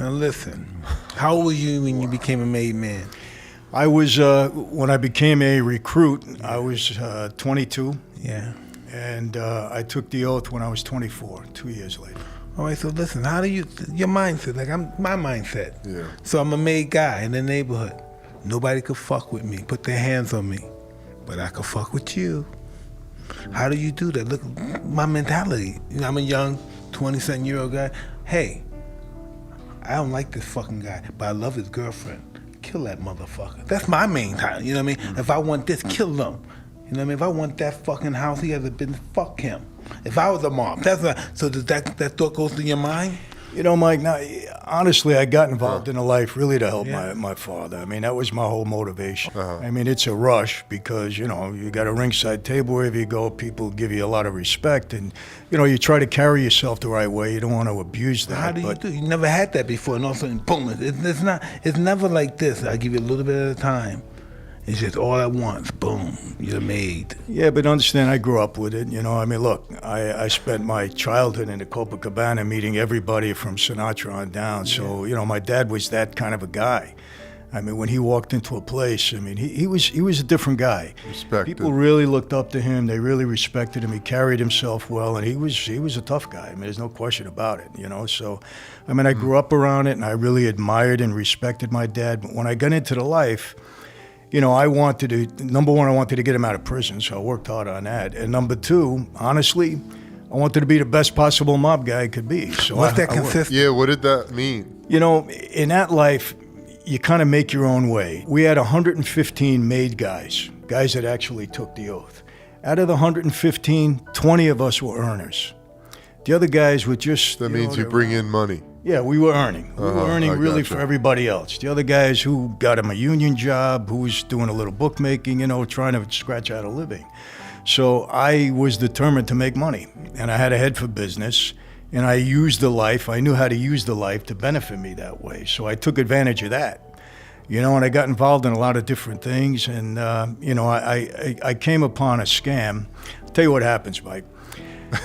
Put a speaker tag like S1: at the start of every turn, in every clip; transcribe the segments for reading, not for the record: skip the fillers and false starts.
S1: Now listen, how old were you when you became a made man?
S2: I was, when I became a recruit, I was 22.
S1: Yeah.
S2: And I took the oath when I was 24, 2 years later.
S1: All right, so listen, how do you, your mindset, like my mindset.
S3: Yeah.
S1: So I'm a made guy in the neighborhood. Nobody could fuck with me, put their hands on me, but I could fuck with you. How do you do that? Look, my mentality. You know, I'm a young 20-something-year-old guy. Hey, I don't like this fucking guy, but I love his girlfriend. Kill that motherfucker. That's my main time, you know what I mean? If I want this, kill them. You know what I mean? If I want that fucking house, he has a business, fuck him. If I was a mob, that's a, so does that thought goes through your mind?
S2: You know, Mike, now, honestly, I got involved in a life really to help my father. I mean, that was my whole motivation. I mean, it's a rush because, you know, you got a ringside table wherever you go, people give you a lot of respect, and, you know, you try to carry yourself the right way. You don't want to abuse that.
S1: How do you do? You never had that before, and all of a sudden, boom, it's never like this. I give you a little bit at a time. It's just all at once, boom, you're made.
S2: Yeah, but understand, I grew up with it. You know, I mean, look, I spent my childhood in the Copacabana meeting everybody from Sinatra on down. So, you know, my dad was that kind of a guy. I mean, when he walked into a place, I mean, he was a different guy.
S3: Respected.
S2: People really looked up to him. They really respected him. He carried himself well, and he was a tough guy. I mean, there's no question about it, you know. So, I mean, I grew up around it, and I really admired and respected my dad. But when I got into the life, you know, I wanted to, number one, I wanted to get him out of prison, so I worked hard on that. And number two, honestly, I wanted to be the best possible mob guy I could be. So
S1: What's that consist?
S3: Yeah, what did that mean?
S2: You know, in that life, you kind of make your own way. We had 115 made guys that actually took the oath. Out of the 115, 20 of us were earners. The other guys were just...
S3: That means you bring in money.
S2: Yeah, we were earning. We were earning really for everybody else. The other guys who got him a union job, who was doing a little bookmaking, you know, trying to scratch out a living. So I was determined to make money, and I had a head for business, and I used the life. I knew how to use the life to benefit me that way. So I took advantage of that, you know, and I got involved in a lot of different things. And, you know, I came upon a scam. I'll tell you what happens, Mike.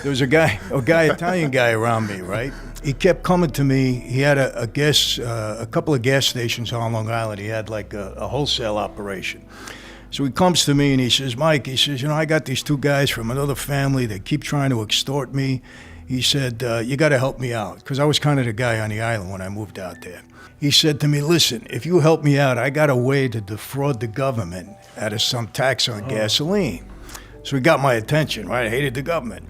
S2: There was a guy, Italian guy around me, right? He kept coming to me. He had a couple of gas stations on Long Island. He had like a wholesale operation. So he comes to me and he says, Mike, he says, you know, I got these two guys from another family. They keep trying to extort me. He said, you got to help me out. Because I was kind of the guy on the island when I moved out there. He said to me, listen, if you help me out, I got a way to defraud the government out of some tax on gasoline. So he got my attention, right? I hated the government.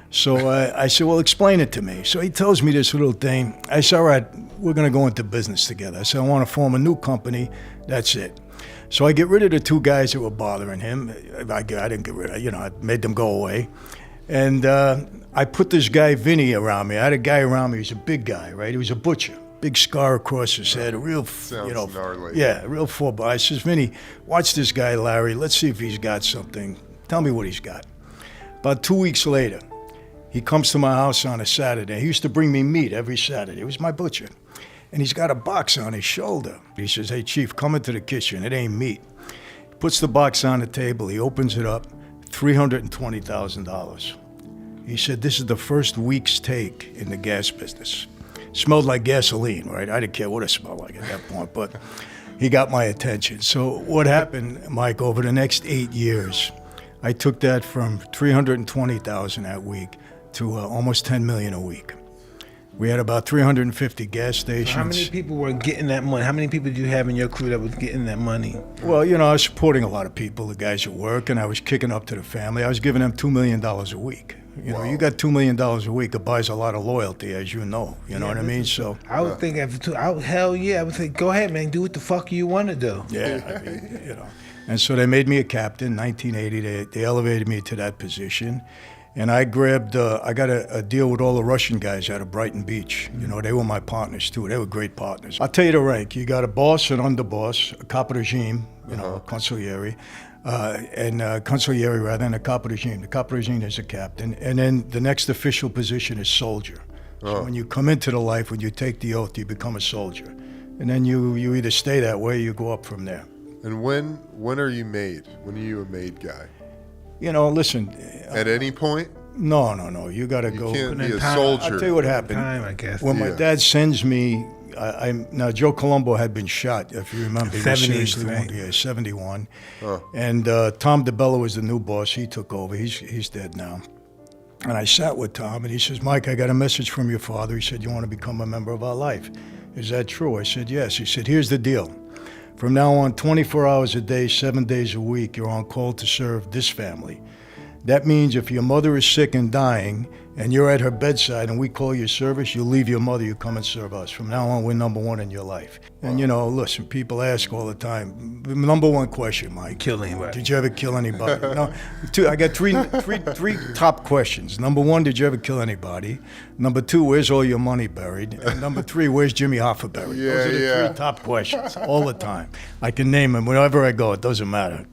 S2: So I said, well, explain it to me. So he tells me this little thing. I said, all right, we're going to go into business together. I said, I want to form a new company. That's it. So I get rid of the two guys that were bothering him. I didn't get rid of, you know, I made them go away. And I put this guy, Vinny, around me. I had a guy around me. He was a big guy, right? He was a butcher. Big scar across his head, a real,
S3: Sounds
S2: you know,
S3: gnarly.
S2: yeah, a real four. I says, Vinny, watch this guy, Larry. Let's see if he's got something. Tell me what he's got. About 2 weeks later, he comes to my house on a Saturday. He used to bring me meat every Saturday. He was my butcher. And he's got a box on his shoulder. He says, hey, Chief, come into the kitchen. It ain't meat. He puts the box on the table. He opens it up, $320,000. He said, this is the first week's take in the gas business. Smelled like gasoline, right? I didn't care what it smelled like at that point, but he got my attention. So what happened, Mike, over the next 8 years, I took that from $320,000 that week to almost $10 million a week. We had about 350 gas stations.
S1: So how many people were getting that money? How many people did you have in your crew that was getting that money?
S2: Well, you know, I was supporting a lot of people, the guys at work, and I was kicking up to the family. I was giving them $2 million a week. You know, you got $2 million a week, it buys a lot of loyalty, as you know. You know what I mean? So
S1: I would think hell yeah, I would say, go ahead, man, do what the fuck you want to do.
S2: yeah, I mean, you know. And so they made me a captain in 1980. They elevated me to that position. And I grabbed, I got a deal with all the Russian guys out of Brighton Beach. You know, they were my partners too. They were great partners. I'll tell you the rank. You got a boss, an underboss, a capo regime, you know, consigliere, and consigliere rather, and a capo regime. The capo regime is a captain. And then the next official position is soldier. So when you come into the life, when you take the oath, you become a soldier. And then you either stay that way or you go up from there.
S3: And when are you made? When are you a made guy?
S2: You know, listen.
S3: At any point?
S2: No. You got to go.
S3: You can't be a soldier.
S2: I'll tell you what happened.
S1: Time, I guess.
S2: When my dad sends me Now, Joe Colombo had been shot, if you remember. He was
S1: 70s,
S2: seriously
S1: right?
S2: wounded. Yeah, 71.
S3: Huh.
S2: And Tom DeBello was the new boss. He took over. He's dead now. And I sat with Tom, and he says, Mike, I got a message from your father. He said, you want to become a member of our life. Is that true? I said, yes. He said, here's the deal. From now on, 24 hours a day, 7 days a week, you're on call to serve this family. That means if your mother is sick and dying, and you're at her bedside and we call your service, you leave your mother, you come and serve us. From now on, we're number one in your life. And listen, people ask all the time, the number one question, Mike.
S1: Kill anybody.
S2: Did you ever kill anybody? No, I got three top questions. Number one, did you ever kill anybody? Number two, where's all your money buried? And number three, where's Jimmy Hoffa buried? Those are the three top questions all the time. I can name them wherever I go. It doesn't matter.